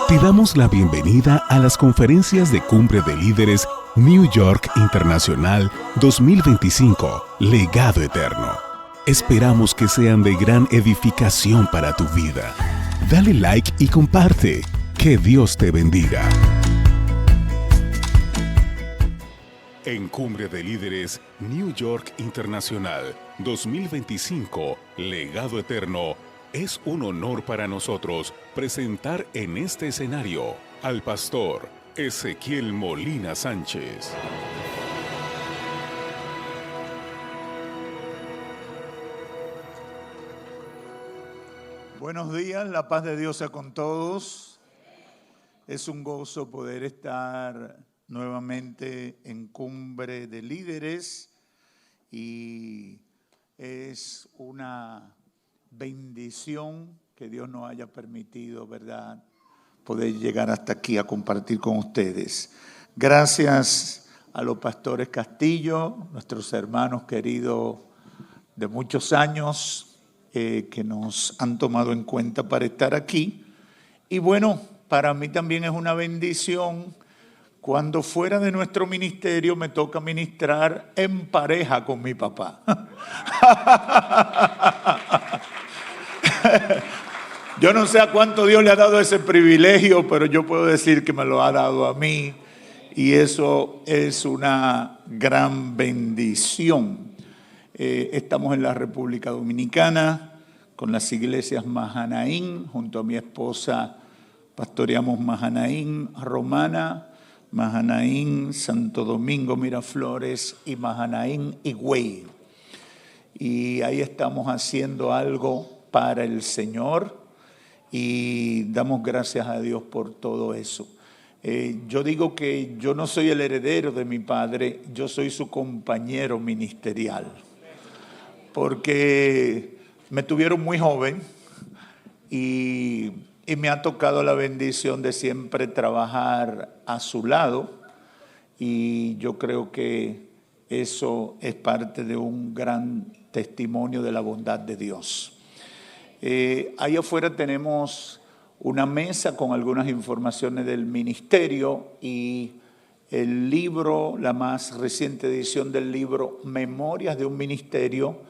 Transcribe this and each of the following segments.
Te damos la bienvenida a las conferencias de Cumbre de Líderes New York Internacional 2025, Legado Eterno. Esperamos que sean de gran edificación para tu vida. Dale like y comparte. Que Dios te bendiga. En Cumbre de Líderes New York Internacional 2025, Legado Eterno, es un honor para nosotros presentar en este escenario al pastor Ezequiel Molina Sánchez. Buenos días, la paz de Dios sea con todos. Es un gozo poder estar nuevamente en Cumbre de Líderes y es una bendición que Dios nos haya permitido, ¿verdad?, poder llegar hasta aquí a compartir con ustedes. Gracias a los pastores Castillo, nuestros hermanos queridos de muchos años que nos han tomado en cuenta para estar aquí. Y bueno, para mí también es una bendición cuando fuera de nuestro ministerio me toca ministrar en pareja con mi papá. Yo no sé a cuánto Dios le ha dado ese privilegio, pero yo puedo decir que me lo ha dado a mí y eso es una gran bendición. Estamos en la República Dominicana con las iglesias Mahanaín, junto a mi esposa pastoreamos Mahanaín Romana, Mahanaín Santo Domingo Miraflores y Mahanaín Higüey. Y ahí estamos haciendo algo para el Señor y damos gracias a Dios por todo eso. Yo digo que yo no soy el heredero de mi padre, yo soy su compañero ministerial, porque me tuvieron muy joven y me ha tocado la bendición de siempre trabajar a su lado y yo creo que eso es parte de un gran testimonio de la bondad de Dios. Ahí afuera tenemos una mesa con algunas informaciones del ministerio y el libro, la más reciente edición del libro Memorias de un Ministerio,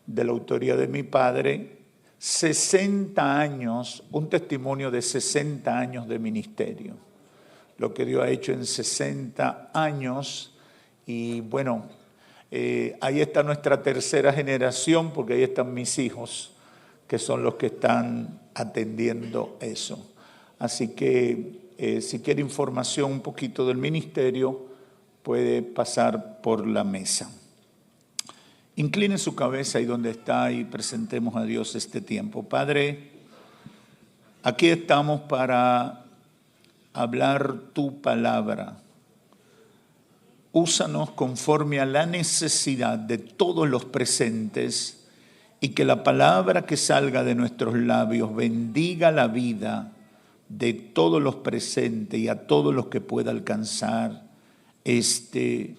de la autoría de mi padre, 60 años, un testimonio de 60 años de ministerio, lo que Dios ha hecho en 60 años y bueno, ahí está nuestra tercera generación porque ahí están mis hijos, que son los que están atendiendo eso. Así que si quiere información un poquito del ministerio, puede pasar por la mesa. Incline su cabeza ahí donde está y presentemos a Dios este tiempo. Padre, aquí estamos para hablar tu palabra. Úsanos conforme a la necesidad de todos los presentes y que la palabra que salga de nuestros labios bendiga la vida de todos los presentes y a todos los que pueda alcanzar este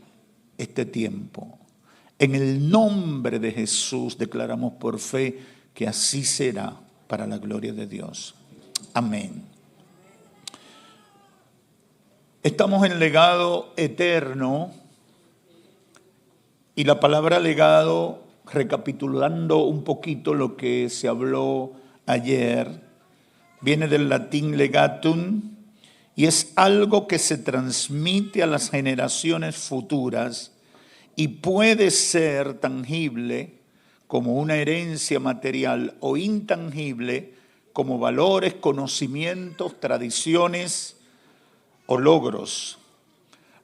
tiempo. En el nombre de Jesús declaramos por fe que así será para la gloria de Dios. Amén. Estamos en legado eterno y la palabra legado, recapitulando un poquito lo que se habló ayer, viene del latín legatum y es algo que se transmite a las generaciones futuras y puede ser tangible como una herencia material o intangible como valores, conocimientos, tradiciones o logros.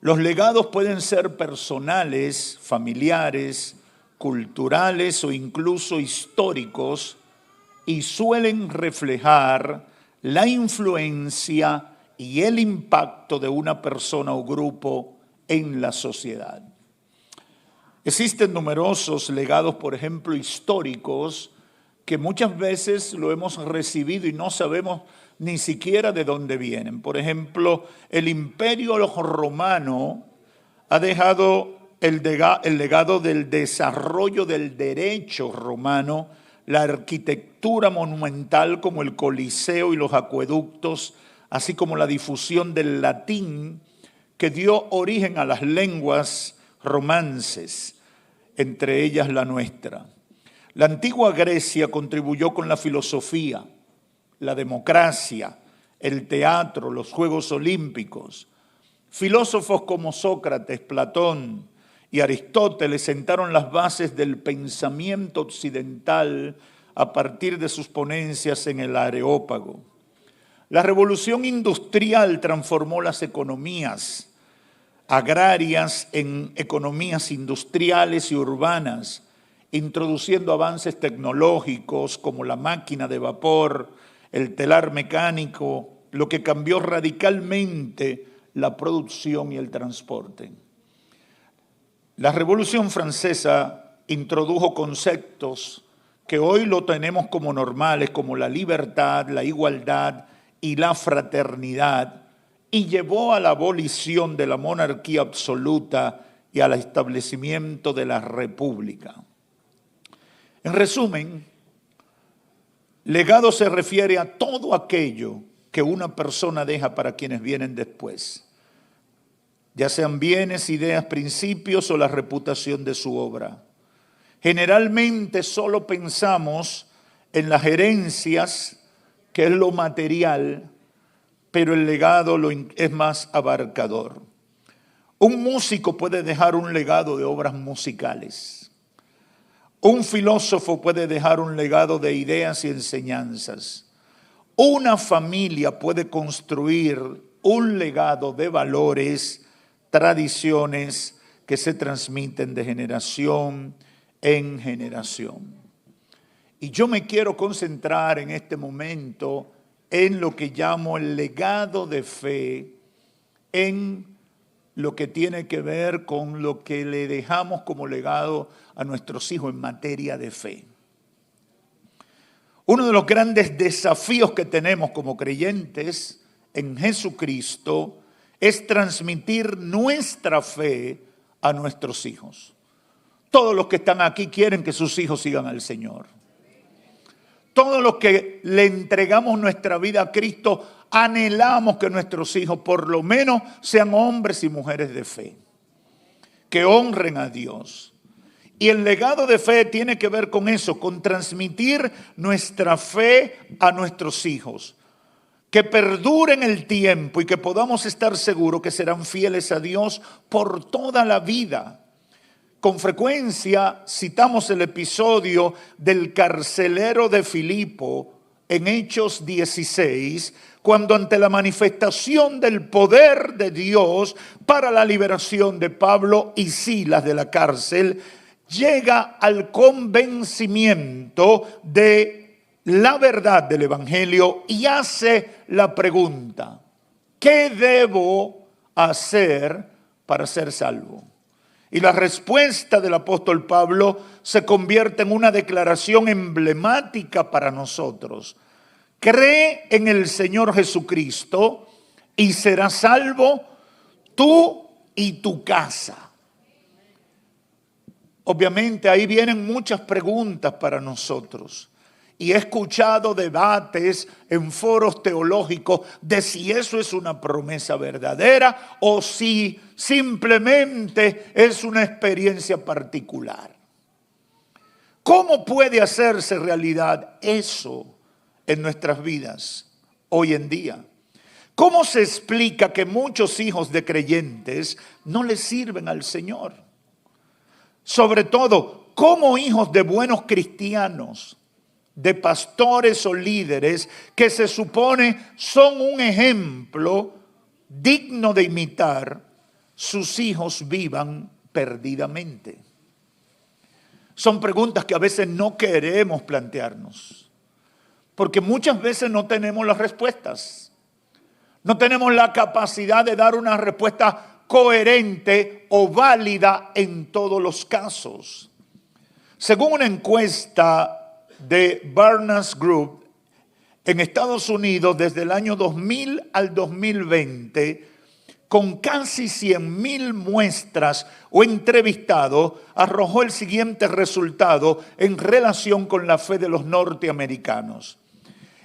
Los legados pueden ser personales, familiares, culturales o incluso históricos y suelen reflejar la influencia y el impacto de una persona o grupo en la sociedad. Existen numerosos legados, por ejemplo, históricos, que muchas veces lo hemos recibido y no sabemos ni siquiera de dónde vienen. Por ejemplo, el Imperio Romano ha dejado el legado del desarrollo del derecho romano, la arquitectura monumental como el Coliseo y los acueductos, así como la difusión del latín que dio origen a las lenguas romances, entre ellas la nuestra. La antigua Grecia contribuyó con la filosofía, la democracia, el teatro, los Juegos Olímpicos. Filósofos como Sócrates, Platón y Aristóteles sentaron las bases del pensamiento occidental a partir de sus ponencias en el Areópago. La revolución industrial transformó las economías agrarias en economías industriales y urbanas, introduciendo avances tecnológicos como la máquina de vapor, el telar mecánico, lo que cambió radicalmente la producción y el transporte. La Revolución Francesa introdujo conceptos que hoy lo tenemos como normales, como la libertad, la igualdad y la fraternidad, y llevó a la abolición de la monarquía absoluta y al establecimiento de la república. En resumen, legado se refiere a todo aquello que una persona deja para quienes vienen después, ya sean bienes, ideas, principios o la reputación de su obra. Generalmente solo pensamos en las herencias, que es lo material, pero el legado es más abarcador. Un músico puede dejar un legado de obras musicales. Un filósofo puede dejar un legado de ideas y enseñanzas. Una familia puede construir un legado de valores, tradiciones que se transmiten de generación en generación. Y yo me quiero concentrar en este momento en lo que llamo el legado de fe, en lo que tiene que ver con lo que le dejamos como legado a nuestros hijos en materia de fe. Uno de los grandes desafíos que tenemos como creyentes en Jesucristo es transmitir nuestra fe a nuestros hijos. Todos los que están aquí quieren que sus hijos sigan al Señor. Todos los que le entregamos nuestra vida a Cristo, anhelamos que nuestros hijos por lo menos sean hombres y mujeres de fe, que honren a Dios. Y el legado de fe tiene que ver con eso, con transmitir nuestra fe a nuestros hijos, que perduren el tiempo y que podamos estar seguros que serán fieles a Dios por toda la vida. Con frecuencia citamos el episodio del carcelero de Filipo en Hechos 16, cuando ante la manifestación del poder de Dios para la liberación de Pablo y Silas de la cárcel, llega al convencimiento de la verdad del Evangelio y hace la pregunta: ¿qué debo hacer para ser salvo? Y la respuesta del apóstol Pablo se convierte en una declaración emblemática para nosotros. Cree en el Señor Jesucristo y serás salvo tú y tu casa. Obviamente ahí vienen muchas preguntas para nosotros. Y he escuchado debates en foros teológicos de si eso es una promesa verdadera o si simplemente es una experiencia particular. ¿Cómo puede hacerse realidad eso en nuestras vidas hoy en día? ¿Cómo se explica que muchos hijos de creyentes no le sirven al Señor? Sobre todo, como hijos de buenos cristianos, de pastores o líderes que se supone son un ejemplo digno de imitar, sus hijos vivan perdidamente. Son preguntas que a veces no queremos plantearnos, porque muchas veces no tenemos las respuestas. No tenemos la capacidad de dar una respuesta coherente o válida en todos los casos. Según una encuesta de Barnes Group, en Estados Unidos, desde el año 2000 al 2020, con casi 100,000 muestras o entrevistados, arrojó el siguiente resultado en relación con la fe de los norteamericanos.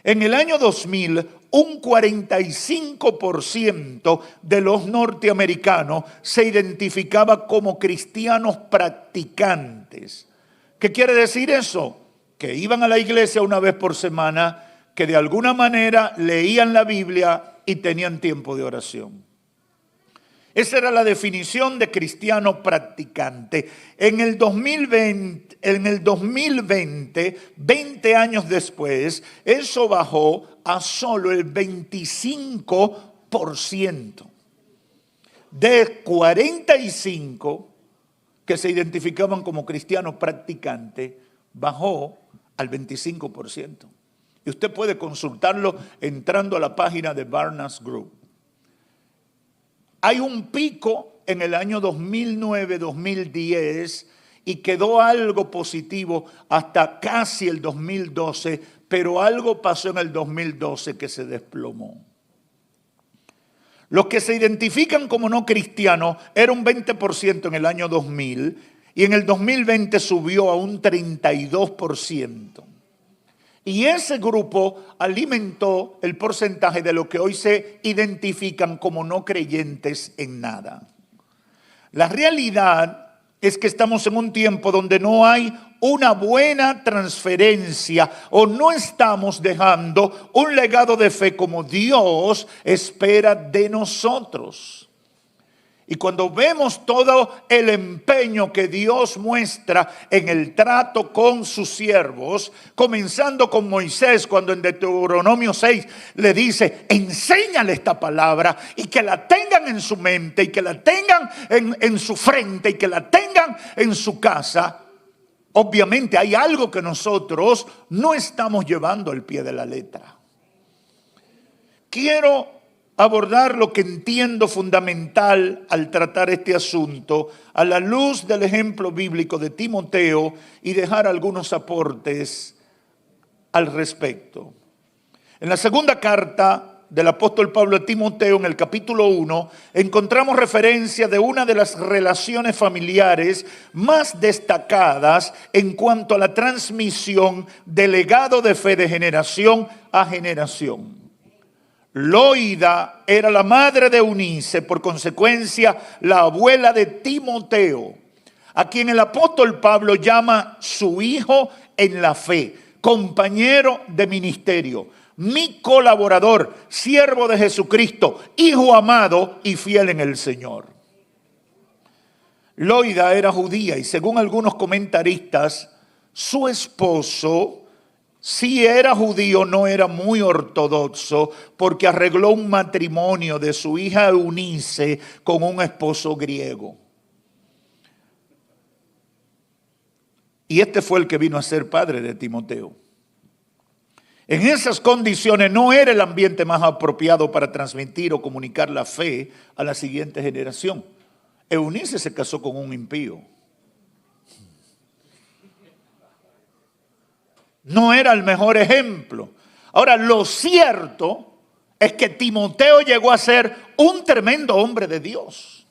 En el año 2000, un 45% de los norteamericanos se identificaba como cristianos practicantes. ¿Qué quiere decir eso? Que iban a la iglesia una vez por semana, que de alguna manera leían la Biblia y tenían tiempo de oración. Esa era la definición de cristiano practicante. En el 2020, 20 años después, eso bajó a solo el 25%. De 45 que se identificaban como cristianos practicantes, bajó al 25%. Y usted puede consultarlo entrando a la página de Barna Group. Hay un pico en el año 2009-2010 y quedó algo positivo hasta casi el 2012, pero algo pasó en el 2012 que se desplomó. Los que se identifican como no cristianos era un 20% en el año 2000 y en el 2020 subió a un 32%. Y ese grupo alimentó el porcentaje de lo que hoy se identifican como no creyentes en nada. La realidad es que estamos en un tiempo donde no hay una buena transferencia o no estamos dejando un legado de fe como Dios espera de nosotros. Y cuando vemos todo el empeño que Dios muestra en el trato con sus siervos, comenzando con Moisés, cuando en Deuteronomio 6 le dice, enséñale esta palabra y que la tengan en su mente y que la tengan en su frente y que la tengan en su casa. Obviamente hay algo que nosotros no estamos llevando al pie de la letra. Quiero abordar lo que entiendo fundamental al tratar este asunto a la luz del ejemplo bíblico de Timoteo y dejar algunos aportes al respecto. En la segunda carta del apóstol Pablo a Timoteo, en el capítulo 1, encontramos referencia de una de las relaciones familiares más destacadas en cuanto a la transmisión del legado de fe de generación a generación. Loida era la madre de Eunice, por consecuencia la abuela de Timoteo, a quien el apóstol Pablo llama su hijo en la fe, compañero de ministerio, mi colaborador, siervo de Jesucristo, hijo amado y fiel en el Señor. Loida era judía y según algunos comentaristas, su esposo, si era judío, no era muy ortodoxo porque arregló un matrimonio de su hija Eunice con un esposo griego. Y este fue el que vino a ser padre de Timoteo. En esas condiciones no era el ambiente más apropiado para transmitir o comunicar la fe a la siguiente generación. Eunice se casó con un impío. No era el mejor ejemplo. Ahora, lo cierto es que Timoteo llegó a ser un tremendo hombre de Dios.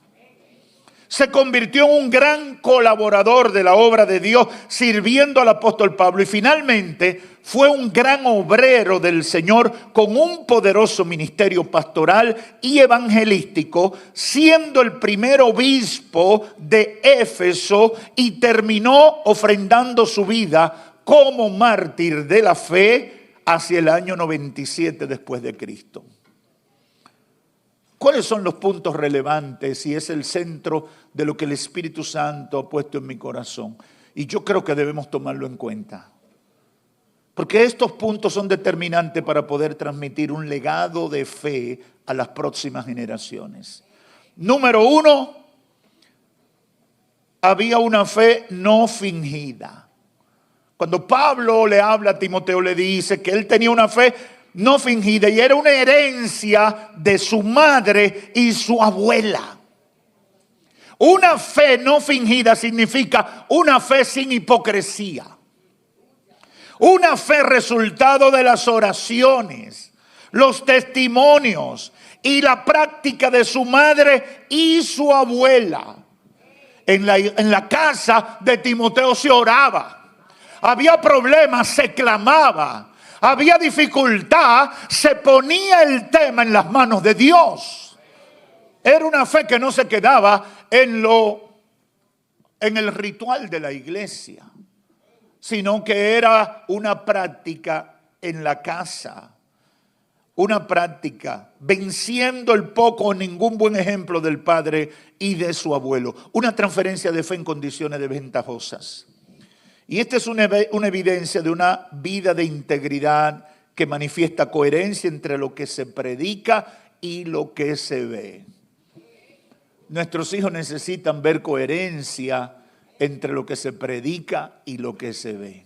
Se convirtió en un gran colaborador de la obra de Dios, sirviendo al apóstol Pablo. Y finalmente fue un gran obrero del Señor con un poderoso ministerio pastoral y evangelístico, siendo el primer obispo de Éfeso y terminó ofrendando su vida como mártir de la fe hacia el año 97 después de Cristo. ¿Cuáles son los puntos relevantes y es el centro de lo que el Espíritu Santo ha puesto en mi corazón? Y yo creo que debemos tomarlo en cuenta. Porque estos puntos son determinantes para poder transmitir un legado de fe a las próximas generaciones. Número 1, había una fe no fingida. Cuando Pablo le habla a Timoteo, le dice que él tenía una fe no fingida y era una herencia de su madre y su abuela. Una fe no fingida significa una fe sin hipocresía. Una fe resultado de las oraciones, los testimonios y la práctica de su madre y su abuela. En la casa de Timoteo se oraba. Había problemas, se clamaba. Había dificultad, se ponía el tema en las manos de Dios. Era una fe que no se quedaba en el ritual de la iglesia, sino que era una práctica en la casa. Una práctica, venciendo el poco o ningún buen ejemplo del padre y de su abuelo. Una transferencia de fe en condiciones desventajosas. Y esta es una evidencia de una vida de integridad que manifiesta coherencia entre lo que se predica y lo que se ve. Nuestros hijos necesitan ver coherencia entre lo que se predica y lo que se ve.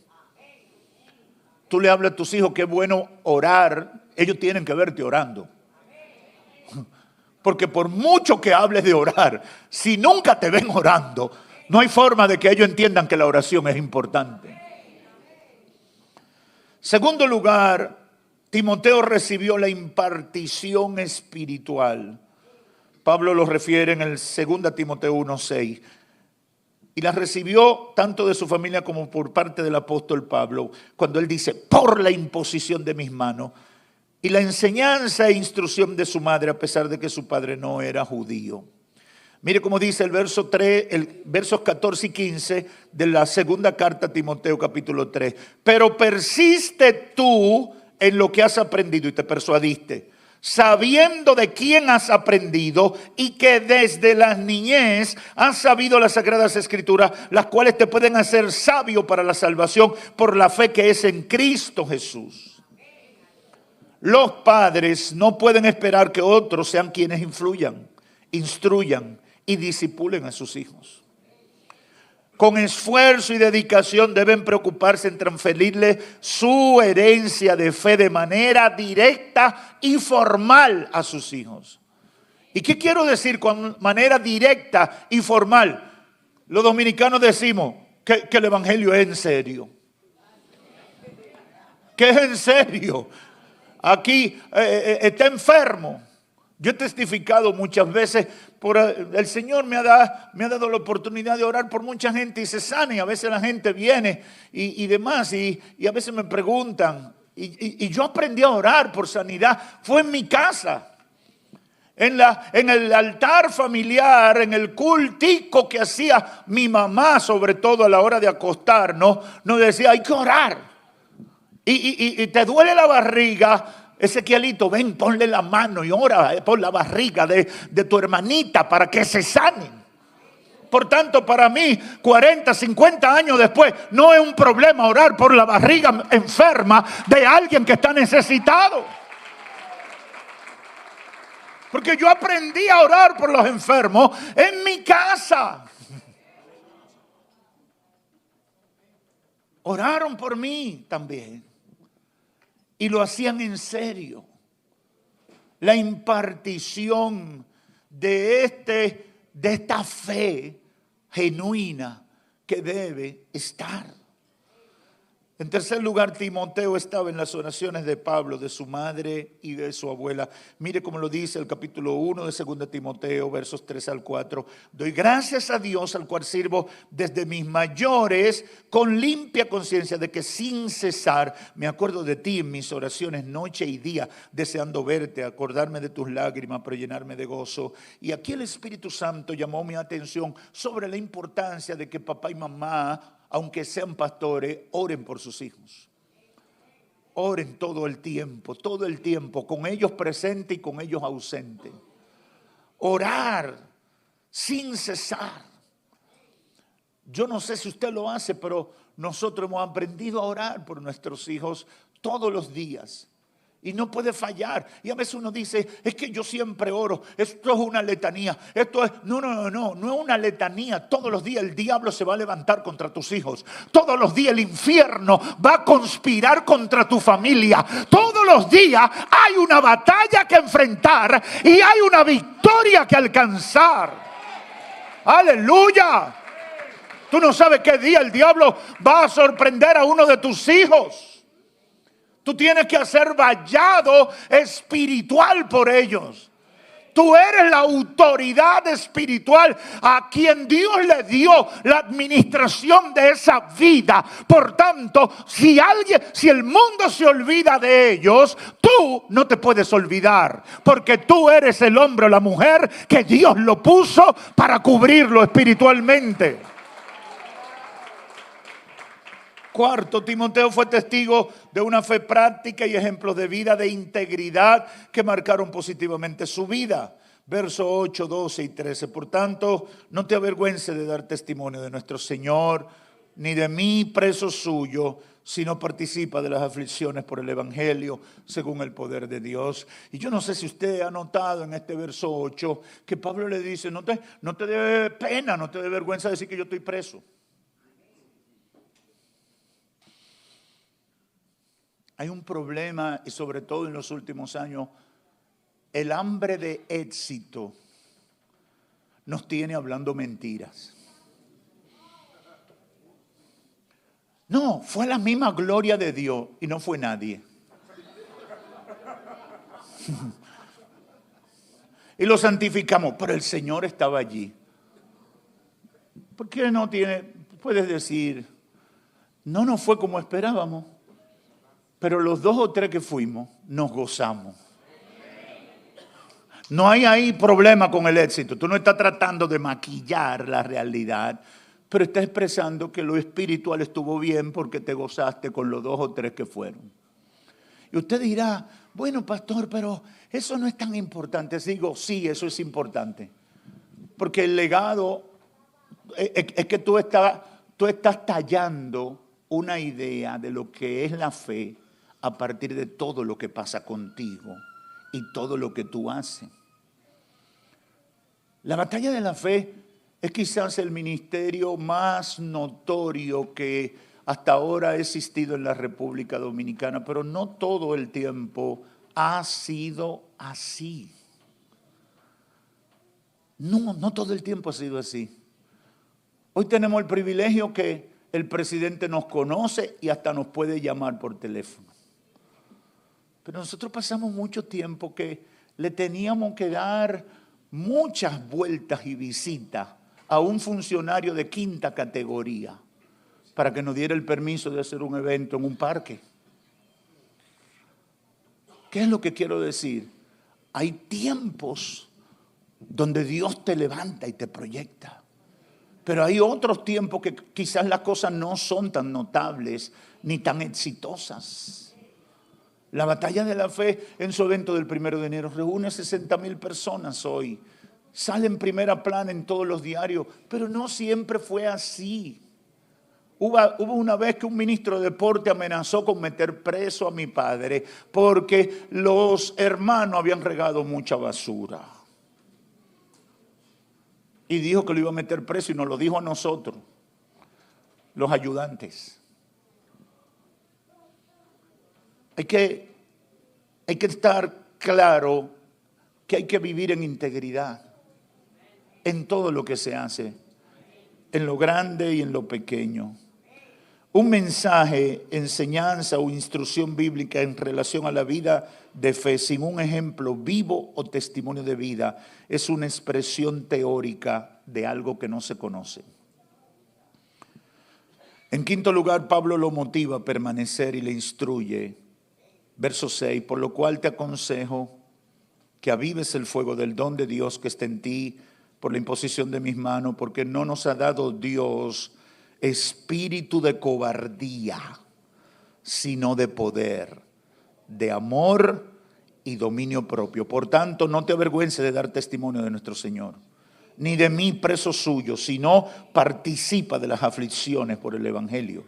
Tú le hablas a tus hijos que es bueno orar. Ellos tienen que verte orando. Porque por mucho que hables de orar, si nunca te ven orando, no hay forma de que ellos entiendan que la oración es importante. Segundo lugar, Timoteo recibió la impartición espiritual. Pablo lo refiere en el 2 Timoteo 1:6. Y la recibió tanto de su familia como por parte del apóstol Pablo, cuando él dice, por la imposición de mis manos. Y la enseñanza e instrucción de su madre, a pesar de que su padre no era judío. Mire cómo dice el versos 14 y 15 de la segunda carta a Timoteo capítulo 3. Pero persiste tú en lo que has aprendido y te persuadiste, sabiendo de quién has aprendido y que desde la niñez has sabido las sagradas escrituras, las cuales te pueden hacer sabio para la salvación por la fe que es en Cristo Jesús. Los padres no pueden esperar que otros sean quienes influyan, instruyan y disipulen a sus hijos. Con esfuerzo y dedicación deben preocuparse en transferirle su herencia de fe de manera directa y formal a sus hijos. ¿Y qué quiero decir con manera directa y formal? Los dominicanos decimos que el evangelio es en serio. Que es en serio. Aquí está enfermo. Yo he testificado muchas veces, el Señor me ha dado la oportunidad de orar por mucha gente y se sana. Y a veces la gente viene y demás y a veces me preguntan. Y yo aprendí a orar por sanidad. Fue en mi casa. En el altar familiar, en el cultico que hacía mi mamá, sobre todo a la hora de acostarnos, nos decía, hay que orar. Y te duele la barriga, Ezequielito, ven, ponle la mano y ora por la barriga de tu hermanita para que se sanen. Por tanto, para mí, 40, 50 años después, no es un problema orar por la barriga enferma de alguien que está necesitado. Porque yo aprendí a orar por los enfermos en mi casa. Oraron por mí también. Y lo hacían en serio. La impartición de esta fe genuina que debe estar. En tercer lugar, Timoteo estaba en las oraciones de Pablo, de su madre y de su abuela. Mire cómo lo dice el capítulo 1 de 2 Timoteo, versos 3 al 4. Doy gracias a Dios, al cual sirvo desde mis mayores, con limpia conciencia de que sin cesar me acuerdo de ti en mis oraciones noche y día, deseando verte, acordarme de tus lágrimas, pero llenarme de gozo. Y aquí el Espíritu Santo llamó mi atención sobre la importancia de que papá y mamá, aunque sean pastores, oren por sus hijos. Oren todo el tiempo, con ellos presentes y con ellos ausentes. Orar sin cesar. Yo no sé si usted lo hace, pero nosotros hemos aprendido a orar por nuestros hijos todos los días. Y no puede fallar. Y a veces uno dice, es que yo siempre oro. Esto es una letanía. No es una letanía. Todos los días el diablo se va a levantar contra tus hijos. Todos los días el infierno va a conspirar contra tu familia. Todos los días hay una batalla que enfrentar y hay una victoria que alcanzar. ¡Aleluya! Tú no sabes qué día el diablo va a sorprender a uno de tus hijos. Tú tienes que hacer vallado espiritual por ellos. Tú eres la autoridad espiritual a quien Dios le dio la administración de esa vida. Por tanto, si el mundo se olvida de ellos, tú no te puedes olvidar, porque tú eres el hombre o la mujer que Dios lo puso para cubrirlo espiritualmente. Cuarto, Timoteo fue testigo de una fe práctica y ejemplos de vida de integridad que marcaron positivamente su vida. Versos 8, 12 y 13. Por tanto, no te avergüences de dar testimonio de nuestro Señor, ni de mí, preso suyo, sino participa de las aflicciones por el Evangelio, según el poder de Dios. Y yo no sé si usted ha notado en este verso 8 que Pablo le dice, no te dé pena, no te dé vergüenza decir que yo estoy preso. Hay un problema, y sobre todo en los últimos años, el hambre de éxito nos tiene hablando mentiras. No, fue la misma gloria de Dios y no fue nadie. Y lo santificamos, pero el Señor estaba allí. ¿Por qué no tiene? Puedes decir, no nos fue como esperábamos. Pero los 2 o 3 que fuimos, nos gozamos. No hay ahí problema con el éxito. Tú no estás tratando de maquillar la realidad, pero estás expresando que lo espiritual estuvo bien porque te gozaste con los 2 o 3 que fueron. Y usted dirá, bueno, pastor, pero eso no es tan importante. Digo, sí, eso es importante. Porque el legado es que tú estás tallando una idea de lo que es la fe a partir de todo lo que pasa contigo y todo lo que tú haces. La batalla de la fe es quizás el ministerio más notorio que hasta ahora ha existido en la República Dominicana, pero no todo el tiempo ha sido así. No todo el tiempo ha sido así. Hoy tenemos el privilegio que el presidente nos conoce y hasta nos puede llamar por teléfono. Pero nosotros pasamos mucho tiempo que le teníamos que dar muchas vueltas y visitas a un funcionario de 5ª categoría para que nos diera el permiso de hacer un evento en un parque. ¿Qué es lo que quiero decir? Hay tiempos donde Dios te levanta y te proyecta. Pero hay otros tiempos que quizás las cosas no son tan notables ni tan exitosas. La batalla de la fe en su evento del 1 de enero reúne 60,000 personas hoy. Sale en primera plana en todos los diarios, pero no siempre fue así. Hubo una vez que un ministro de deporte amenazó con meter preso a mi padre porque los hermanos habían regado mucha basura. Y dijo que lo iba a meter preso y nos lo dijo a nosotros, los ayudantes. Hay que estar claro que hay que vivir en integridad en todo lo que se hace, en lo grande y en lo pequeño. Un mensaje, enseñanza o instrucción bíblica en relación a la vida de fe sin un ejemplo vivo o testimonio de vida es una expresión teórica de algo que no se conoce. En quinto lugar, Pablo lo motiva a permanecer y le instruye. Verso 6, por lo cual te aconsejo que avives el fuego del don de Dios que está en ti por la imposición de mis manos, porque no nos ha dado Dios espíritu de cobardía, sino de poder, de amor y dominio propio. Por tanto, no te avergüences de dar testimonio de nuestro Señor, ni de mí preso suyo, sino participa de las aflicciones por el Evangelio,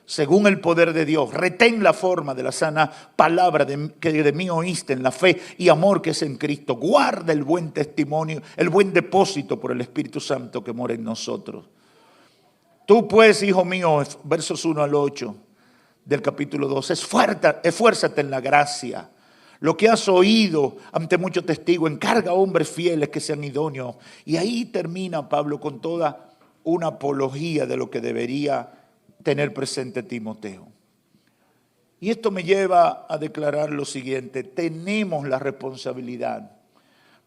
según el poder de Dios. Retén la forma de la sana palabra que de mí oíste en la fe y amor que es en Cristo. Guarda el buen testimonio, el buen depósito por el Espíritu Santo que mora en nosotros. Tú pues, hijo mío, versos 1 al 8 del capítulo 2, esfuérzate en la gracia. Lo que has oído ante muchos testigos, encarga a hombres fieles que sean idóneos. Y ahí termina Pablo con toda una apología de lo que debería tener presente Timoteo. Y esto me lleva a declarar lo siguiente: tenemos la responsabilidad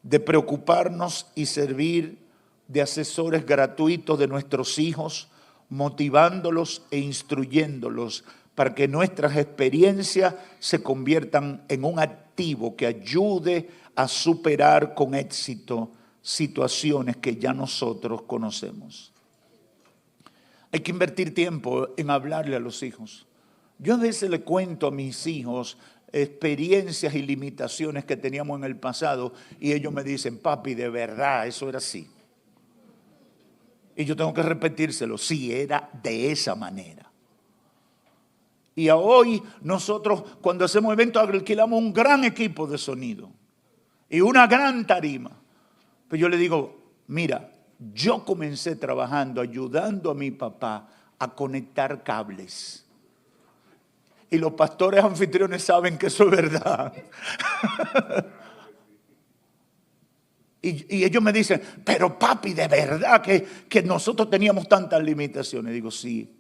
de preocuparnos y servir de asesores gratuitos de nuestros hijos, motivándolos e instruyéndolos para que nuestras experiencias se conviertan en un activo que ayude a superar con éxito situaciones que ya nosotros conocemos. Hay que invertir tiempo en hablarle a los hijos. Yo a veces le cuento a mis hijos experiencias y limitaciones que teníamos en el pasado y ellos me dicen, papi, de verdad, eso era así. Y yo tengo que repetírselo, sí, era de esa manera. Y hoy nosotros cuando hacemos eventos alquilamos un gran equipo de sonido y una gran tarima. Pero yo le digo, mira, yo comencé trabajando, ayudando a mi papá a conectar cables. Y los pastores anfitriones saben que eso es verdad. Y ellos me dicen, pero papi, de verdad que nosotros teníamos tantas limitaciones. Digo, sí,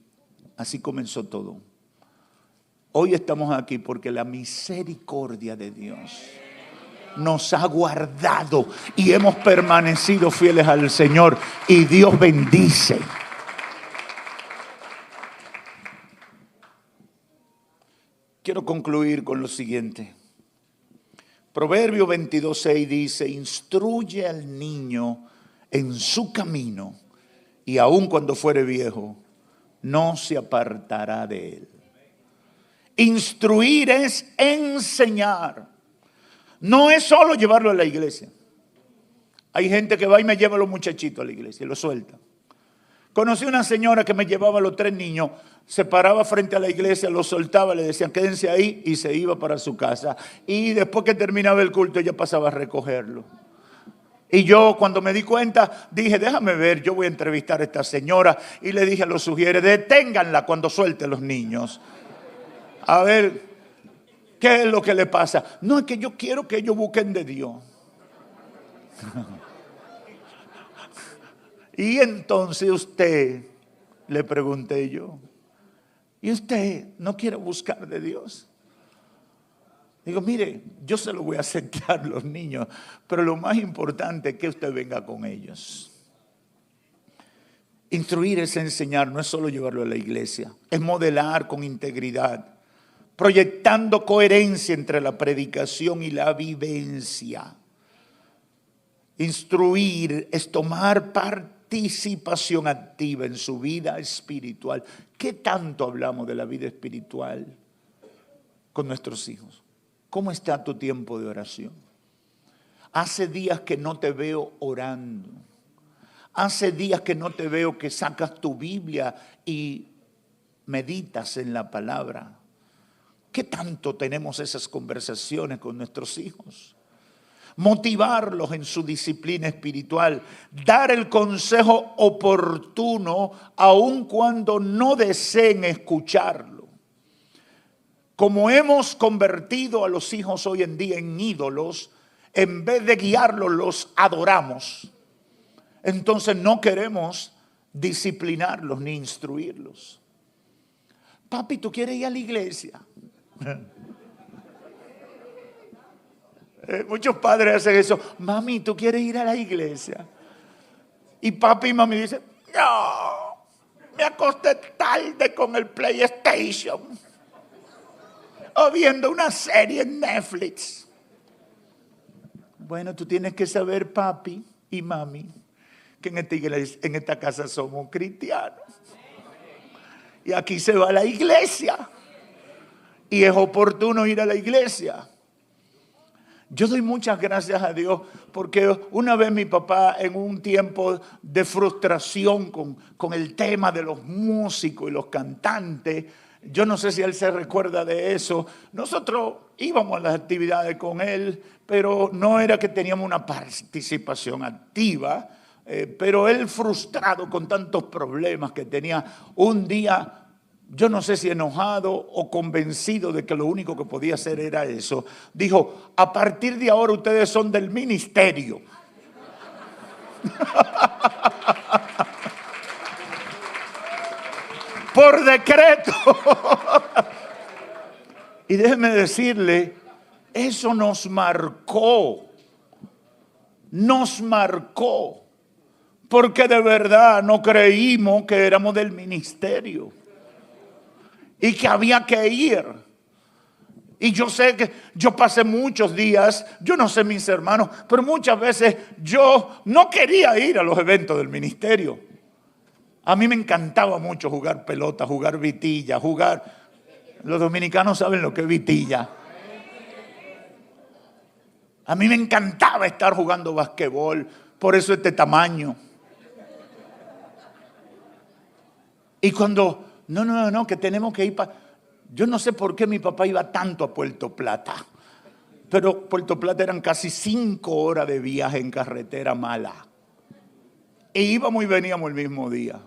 así comenzó todo. Hoy estamos aquí porque la misericordia de Dios nos ha guardado y hemos permanecido fieles al Señor y Dios bendice. Quiero concluir con lo siguiente. Proverbio 22:6 dice, instruye al niño en su camino y aun cuando fuere viejo, no se apartará de él. Instruir es enseñar. No es solo llevarlo a la iglesia. Hay gente que va y me lleva a los muchachitos a la iglesia y los suelta. Conocí una señora que me llevaba a los 3 niños, se paraba frente a la iglesia, los soltaba, le decían quédense ahí y se iba para su casa. Y después que terminaba el culto ella pasaba a recogerlo. Y yo cuando me di cuenta dije déjame ver, yo voy a entrevistar a esta señora. Y le dije a los sugieres, deténganla cuando suelte los niños. A ver, ¿qué es lo que le pasa? No, es que yo quiero que ellos busquen de Dios. Y entonces usted, le pregunté yo, ¿y usted no quiere buscar de Dios? Digo, mire, yo se lo voy a aceptar a los niños, pero lo más importante es que usted venga con ellos. Instruir es enseñar, no es solo llevarlo a la iglesia, es modelar con integridad, proyectando coherencia entre la predicación y la vivencia. Instruir es tomar participación activa en su vida espiritual. ¿Qué tanto hablamos de la vida espiritual con nuestros hijos? ¿Cómo está tu tiempo de oración? Hace días que no te veo orando. Hace días que no te veo que sacas tu Biblia y meditas en la palabra. ¿Qué tanto tenemos esas conversaciones con nuestros hijos? Motivarlos en su disciplina espiritual, dar el consejo oportuno aun cuando no deseen escucharlo. Como hemos convertido a los hijos hoy en día en ídolos, en vez de guiarlos los adoramos. Entonces no queremos disciplinarlos ni instruirlos. Papi, ¿tú quieres ir a la iglesia? Muchos padres hacen eso. Mami, ¿tú quieres ir a la iglesia? Y papi y mami dicen, no, me acosté tarde con el PlayStation o viendo una serie en Netflix. Bueno, tú tienes que saber, papi y mami, que en esta iglesia, en esta casa somos cristianos. Y aquí se va a la iglesia. Y es oportuno ir a la iglesia. Yo doy muchas gracias a Dios porque una vez mi papá en un tiempo de frustración con el tema de los músicos y los cantantes, yo no sé si él se recuerda de eso, nosotros íbamos a las actividades con él, pero no era que teníamos una participación activa, pero él frustrado con tantos problemas que tenía, un día, yo no sé si enojado o convencido de que lo único que podía hacer era eso, dijo, a partir de ahora ustedes son del ministerio. Por decreto. Y déjeme decirle, eso nos marcó. nos marcó, porque de verdad no creímos que éramos del ministerio y que había que ir. Y yo sé que yo pasé muchos días, yo no sé mis hermanos, pero muchas veces yo no quería ir a los eventos del ministerio. A mí me encantaba mucho jugar pelota, jugar vitilla, jugar. Los dominicanos saben lo que es vitilla. A mí me encantaba estar jugando basquetbol, por eso este tamaño. Y cuando, no, que tenemos que ir para... Yo no sé por qué mi papá iba tanto a Puerto Plata, pero Puerto Plata eran casi 5 horas de viaje en carretera mala. E íbamos y veníamos el mismo día.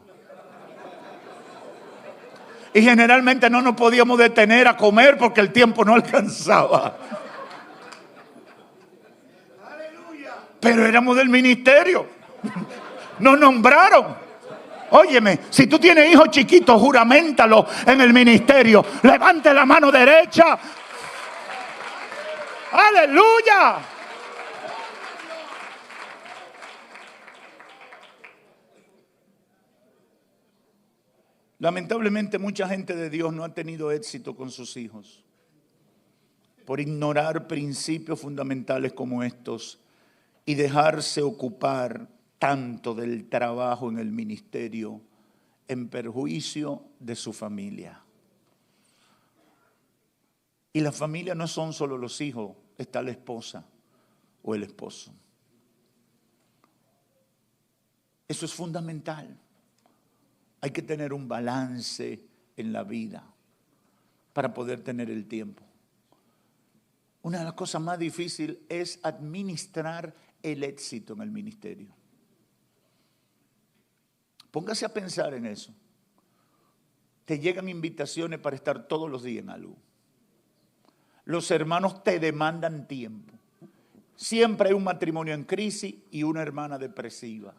Y generalmente no nos podíamos detener a comer porque el tiempo no alcanzaba. Pero éramos del ministerio. Nos nombraron. Óyeme, si tú tienes hijos chiquitos, juraméntalo en el ministerio. Levante la mano derecha. ¡Aleluya! Lamentablemente mucha gente de Dios no ha tenido éxito con sus hijos por ignorar principios fundamentales como estos y dejarse ocupar tanto del trabajo en el ministerio en perjuicio de su familia. Y la familia no son solo los hijos, está la esposa o el esposo. Eso es fundamental. Hay que tener un balance en la vida para poder tener el tiempo. Una de las cosas más difíciles es administrar el éxito en el ministerio. Póngase a pensar en eso. Te llegan invitaciones para estar todos los días en algo. Los hermanos te demandan tiempo. Siempre hay un matrimonio en crisis y una hermana depresiva.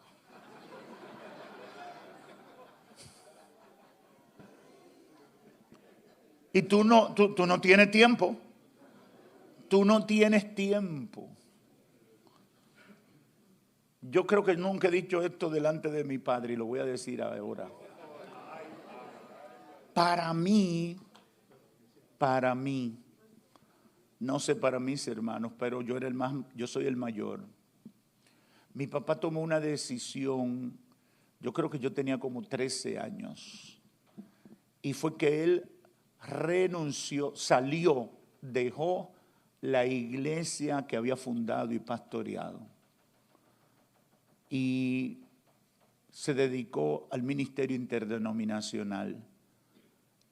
Y tú no tienes tiempo. Tú no tienes tiempo. Yo creo que nunca he dicho esto delante de mi padre y lo voy a decir ahora. Para mí, no sé para mis hermanos, pero yo soy el mayor. Mi papá tomó una decisión, yo creo que yo tenía como 13 años, y fue que él renunció, salió, dejó la iglesia que había fundado y pastoreado y se dedicó al ministerio interdenominacional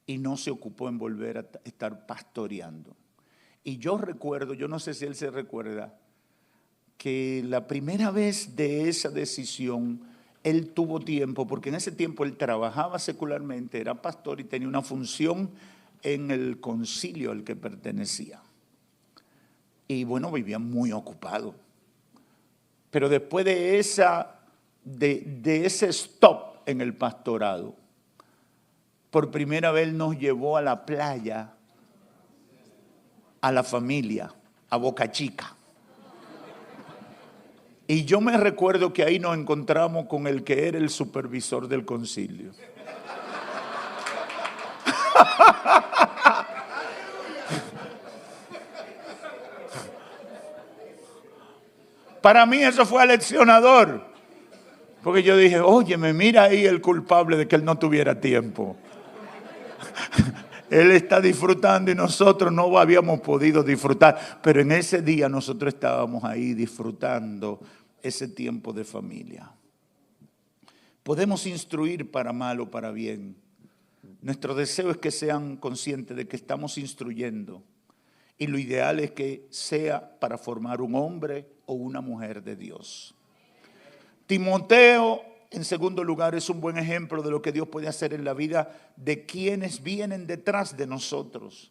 y no se ocupó en volver a estar pastoreando. Y yo recuerdo, yo no sé si él se recuerda, que la primera vez de esa decisión él tuvo tiempo, porque en ese tiempo él trabajaba secularmente, era pastor y tenía una función en el concilio al que pertenecía. Y bueno, vivía muy ocupado. Pero después de ese stop en el pastorado, por primera vez nos llevó a la playa, a la familia, a Boca Chica. Y yo me recuerdo que ahí nos encontramos con el que era el supervisor del concilio. Para mí eso fue aleccionador, porque yo dije, óyeme, mira ahí el culpable de que él no tuviera tiempo. Él está disfrutando y nosotros no habíamos podido disfrutar, pero en ese día nosotros estábamos ahí disfrutando ese tiempo de familia. Podemos instruir para mal o para bien. Nuestro deseo es que sean conscientes de que estamos instruyendo. Y lo ideal es que sea para formar un hombre o una mujer de Dios. Timoteo, en segundo lugar, es un buen ejemplo de lo que Dios puede hacer en la vida de quienes vienen detrás de nosotros.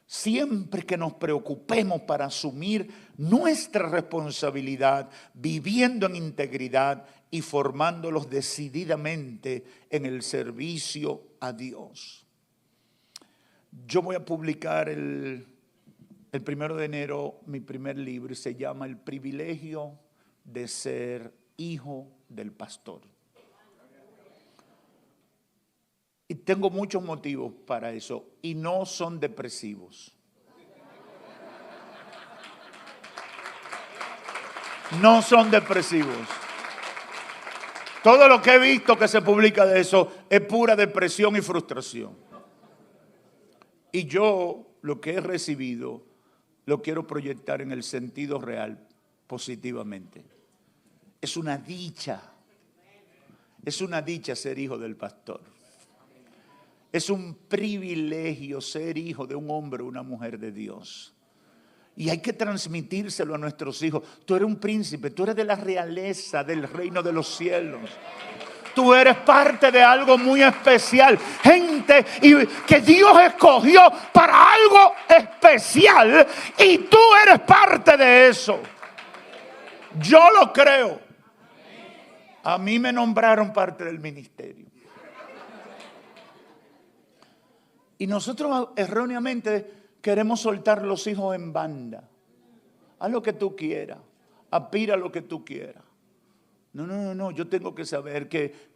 Siempre que nos preocupemos para asumir nuestra responsabilidad, viviendo en integridad y formándolos decididamente en el servicio a Dios. Yo voy a publicar el 1 de enero mi primer libro y se llama El privilegio de ser hijo del pastor. Y tengo muchos motivos para eso, y no son depresivos. No son depresivos. Todo lo que he visto que se publica de eso es pura depresión y frustración. Y yo lo que he recibido lo quiero proyectar en el sentido real, positivamente. Es una dicha ser hijo del pastor. Es un privilegio ser hijo de un hombre o una mujer de Dios. Y hay que transmitírselo a nuestros hijos. Tú eres un príncipe, tú eres de la realeza del reino de los cielos. Tú eres parte de algo muy especial. Gente que Dios escogió para algo especial y tú eres parte de eso. Yo lo creo. A mí me nombraron parte del ministerio. Y nosotros erróneamente queremos soltar los hijos en banda. Haz lo que tú quieras. Aspira a lo que tú quieras. No. Yo tengo que saber que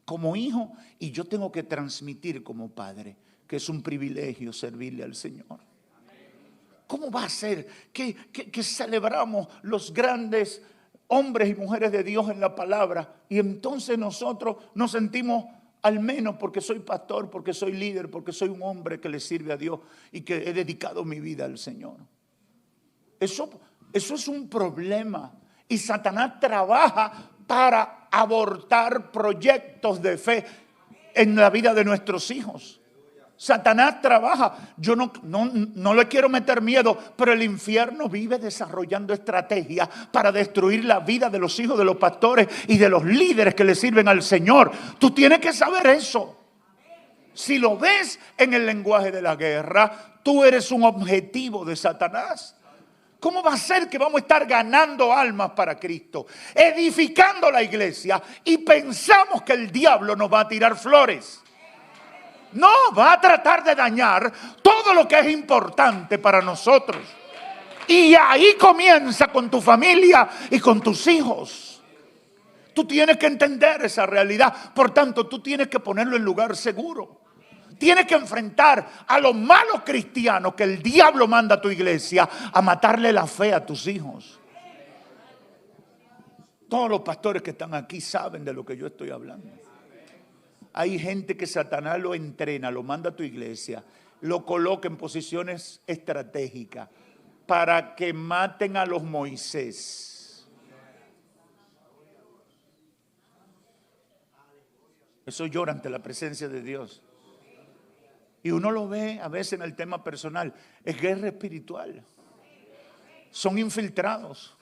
como hijo, y yo tengo que transmitir como padre, que es un privilegio servirle al Señor. ¿Cómo va a ser que celebramos los grandes hombres y mujeres de Dios en la palabra y entonces nosotros nos sentimos al menos porque soy pastor, porque soy líder, porque soy un hombre que le sirve a Dios y que he dedicado mi vida al Señor? Eso es un problema. Y Satanás trabaja para abortar proyectos de fe en la vida de nuestros hijos. Satanás trabaja. Yo no le quiero meter miedo, pero el infierno vive desarrollando estrategias para destruir la vida de los hijos de los pastores y de los líderes que le sirven al Señor. Tú tienes que saber eso. Si lo ves en el lenguaje de la guerra, tú eres un objetivo de Satanás. ¿Cómo va a ser que vamos a estar ganando almas para Cristo, edificando la iglesia y pensamos que el diablo nos va a tirar flores? No, va a tratar de dañar todo lo que es importante para nosotros. Y ahí comienza con tu familia y con tus hijos. Tú tienes que entender esa realidad. Por tanto, tú tienes que ponerlo en lugar seguro. Tienes que enfrentar a los malos cristianos que el diablo manda a tu iglesia a matarle la fe a tus hijos. Todos los pastores que están aquí saben de lo que yo estoy hablando. Hay gente que Satanás lo entrena, lo manda a tu iglesia, lo coloca en posiciones estratégicas para que maten a los Moisés. Eso llora ante la presencia de Dios. Y uno lo ve a veces en el tema personal. Es guerra espiritual. Son infiltrados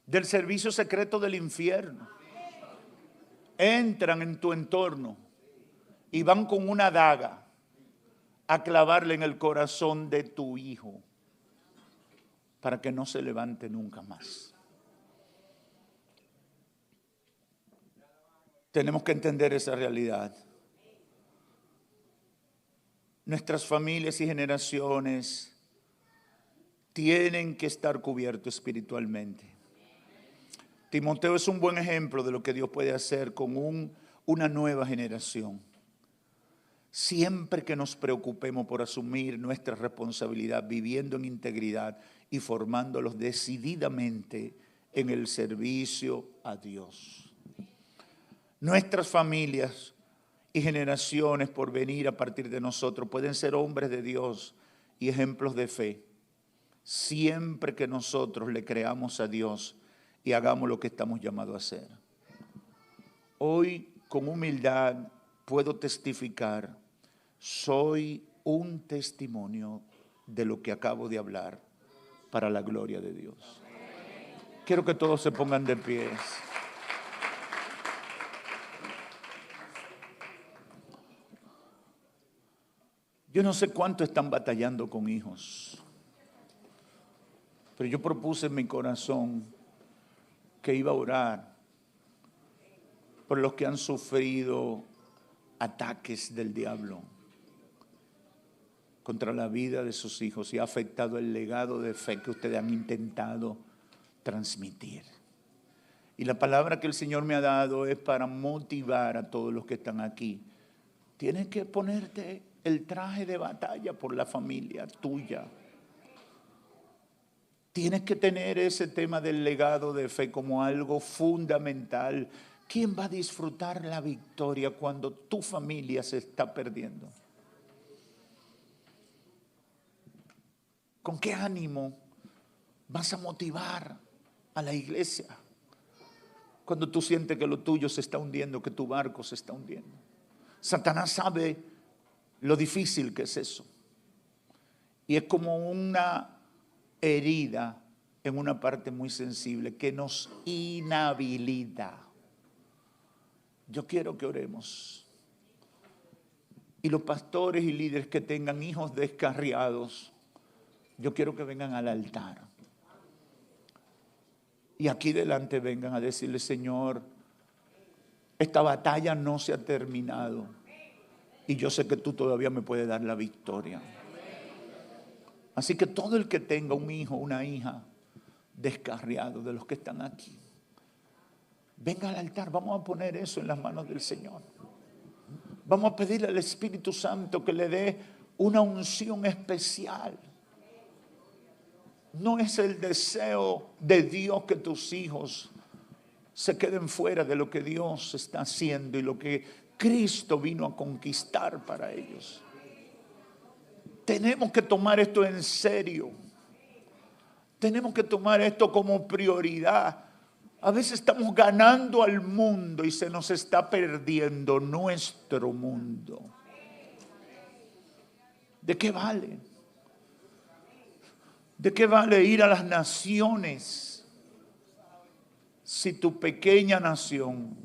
del servicio secreto del infierno. Entran en tu entorno y van con una daga a clavarle en el corazón de tu hijo para que no se levante nunca más. Tenemos que entender esa realidad. Nuestras familias y generaciones tienen que estar cubiertos espiritualmente. Timoteo es un buen ejemplo de lo que Dios puede hacer con una nueva generación. Siempre que nos preocupemos por asumir nuestra responsabilidad, viviendo en integridad y formándolos decididamente en el servicio a Dios. Nuestras familias y generaciones por venir a partir de nosotros pueden ser hombres de Dios y ejemplos de fe, siempre que nosotros le creamos a Dios y hagamos lo que estamos llamados a hacer. Hoy, con humildad, puedo testificar, soy un testimonio de lo que acabo de hablar para la gloria de Dios. Quiero que todos se pongan de pie. Yo no sé cuánto están batallando con hijos, pero yo propuse en mi corazón que iba a orar por los que han sufrido ataques del diablo contra la vida de sus hijos y ha afectado el legado de fe que ustedes han intentado transmitir. Y la palabra que el Señor me ha dado es para motivar a todos los que están aquí. Tienes que ponerte el traje de batalla por la familia tuya. Tienes que tener ese tema del legado de fe como algo fundamental. ¿Quién va a disfrutar la victoria cuando tu familia se está perdiendo? ¿Con qué ánimo vas a motivar a la iglesia cuando tú sientes que lo tuyo se está hundiendo, que tu barco se está hundiendo? Satanás sabe lo difícil que es eso. Y es como una herida en una parte muy sensible que nos inhabilita. Yo quiero que oremos. Y los pastores y líderes que tengan hijos descarriados, yo quiero que vengan al altar. Y aquí delante vengan a decirle: Señor, esta batalla no se ha terminado. Y yo sé que tú todavía me puedes dar la victoria. Así que todo el que tenga un hijo, una hija descarriado, de los que están aquí, venga al altar. Vamos a poner eso en las manos del Señor. Vamos a pedirle al Espíritu Santo que le dé una unción especial. No es el deseo de Dios que tus hijos se queden fuera de lo que Dios está haciendo y lo que Cristo vino a conquistar para ellos. Tenemos que tomar esto en serio. Tenemos que tomar esto como prioridad. A veces estamos ganando al mundo y se nos está perdiendo nuestro mundo. ¿De qué vale? ¿De qué vale ir a las naciones si tu pequeña nación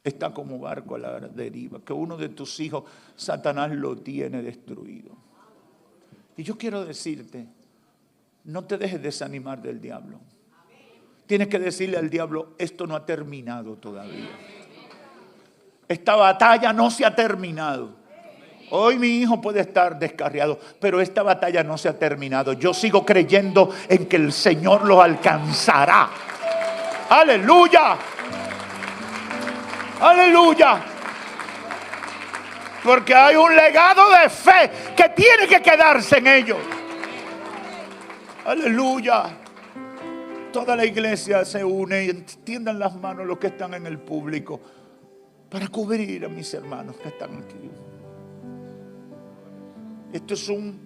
está como barco a la deriva? Que uno de tus hijos, Satanás lo tiene destruido. Y yo quiero decirte, no te dejes desanimar del diablo. Tienes que decirle al diablo: esto no ha terminado todavía. Esta batalla no se ha terminado. Hoy mi hijo puede estar descarriado, pero esta batalla no se ha terminado. Yo sigo creyendo en que el Señor lo alcanzará. ¡Aleluya! ¡Aleluya! Porque hay un legado de fe que tiene que quedarse en ellos. ¡Aleluya! Toda la iglesia se une y extiendan las manos los que están en el público para cubrir a mis hermanos que están aquí. Esto es un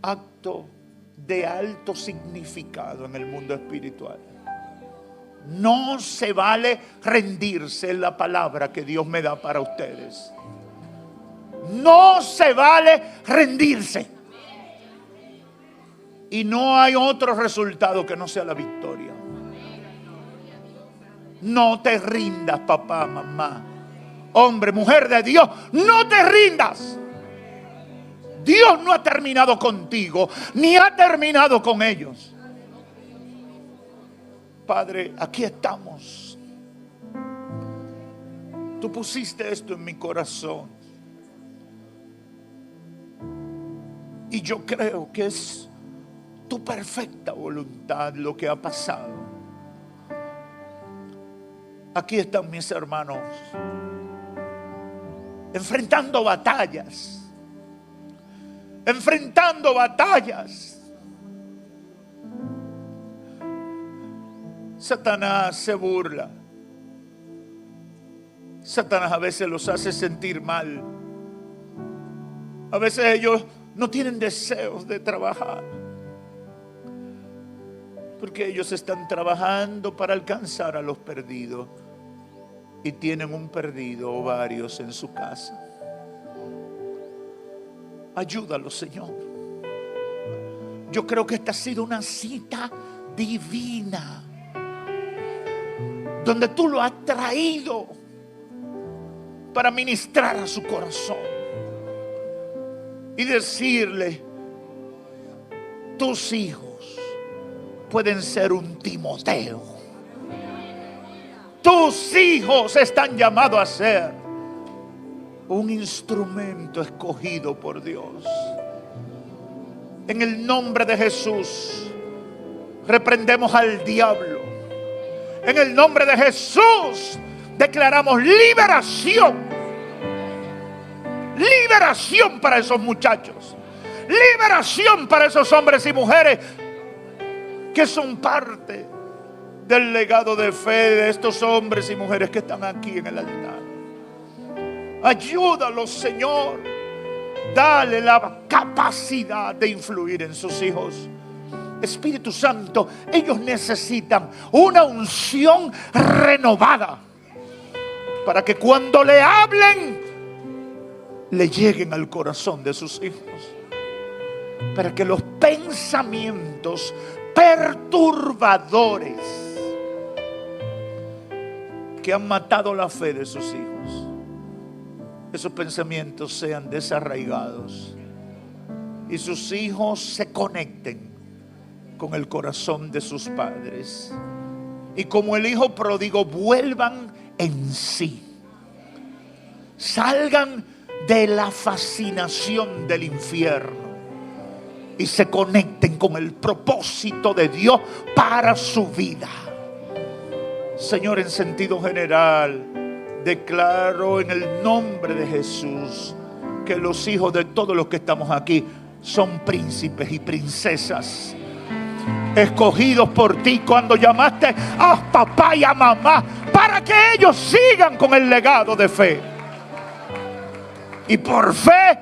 acto de alto significado en el mundo espiritual. No se vale rendirse, en la palabra que Dios me da para ustedes. No se vale rendirse. Y no hay otro resultado que no sea la victoria. No te rindas, papá, mamá, hombre, mujer de Dios, no te rindas. Dios no ha terminado contigo, ni ha terminado con ellos. Padre, aquí estamos. Tú pusiste esto en mi corazón. Y yo creo que es tu perfecta voluntad lo que ha pasado. Aquí están mis hermanos, enfrentando batallas. Enfrentando batallas. Satanás se burla. Satanás a veces los hace sentir mal. A veces ellos no tienen deseos de trabajar, porque ellos están trabajando para alcanzar a los perdidos y tienen un perdido o varios en su casa. Ayúdalo, Señor. Yo creo que esta ha sido una cita divina, donde tú lo has traído para ministrar a su corazón y decirle: tus hijos pueden ser un Timoteo. Tus hijos están llamados a ser un instrumento escogido por Dios. En el nombre de Jesús, reprendemos al diablo. En el nombre de Jesús declaramos liberación. Liberación para esos muchachos. Liberación para esos hombres y mujeres que son parte del legado de fe de estos hombres y mujeres que están aquí en el altar. Ayúdalos, Señor. Dale la capacidad de influir en sus hijos. Espíritu Santo, ellos necesitan una unción renovada para que cuando le hablen, le lleguen al corazón de sus hijos. Para que los pensamientos perturbadores que han matado la fe de sus hijos, esos pensamientos sean desarraigados y sus hijos se conecten con el corazón de sus padres. Y como el hijo pródigo, vuelvan en sí. Salgan de la fascinación del infierno y se conecten con el propósito de Dios para su vida. Señor, en sentido general, declaro en el nombre de Jesús que los hijos de todos los que estamos aquí son príncipes y princesas escogidos por ti cuando llamaste a papá y a mamá para que ellos sigan con el legado de fe. Y por fe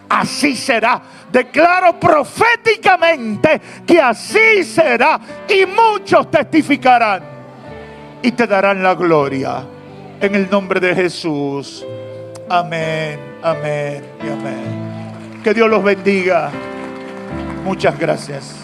así será. Declaro proféticamente que así será, y muchos testificarán y te darán la gloria en el nombre de Jesús. Amén, amén y amén. Que Dios los bendiga. Muchas gracias.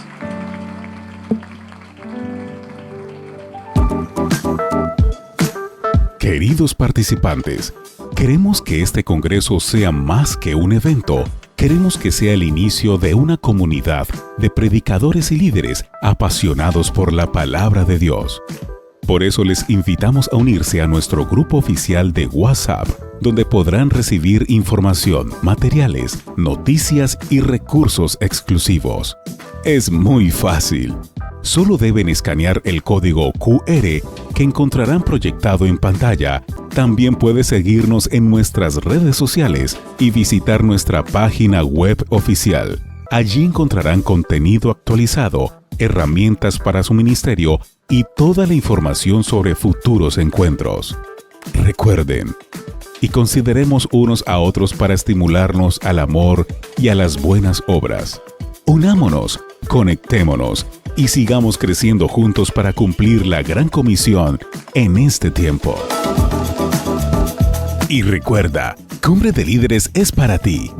Queridos participantes, queremos que este congreso sea más que un evento. Queremos que sea el inicio de una comunidad de predicadores y líderes apasionados por la palabra de Dios. Por eso les invitamos a unirse a nuestro grupo oficial de WhatsApp, donde podrán recibir información, materiales, noticias y recursos exclusivos. Es muy fácil. Solo deben escanear el código QR que encontrarán proyectado en pantalla. También puede seguirnos en nuestras redes sociales y visitar nuestra página web oficial. Allí encontrarán contenido actualizado, herramientas para su ministerio y toda la información sobre futuros encuentros. Recuerden, y consideremos unos a otros para estimularnos al amor y a las buenas obras. Unámonos, conectémonos y sigamos creciendo juntos para cumplir la gran comisión en este tiempo. Y recuerda, Cumbre de Líderes es para ti.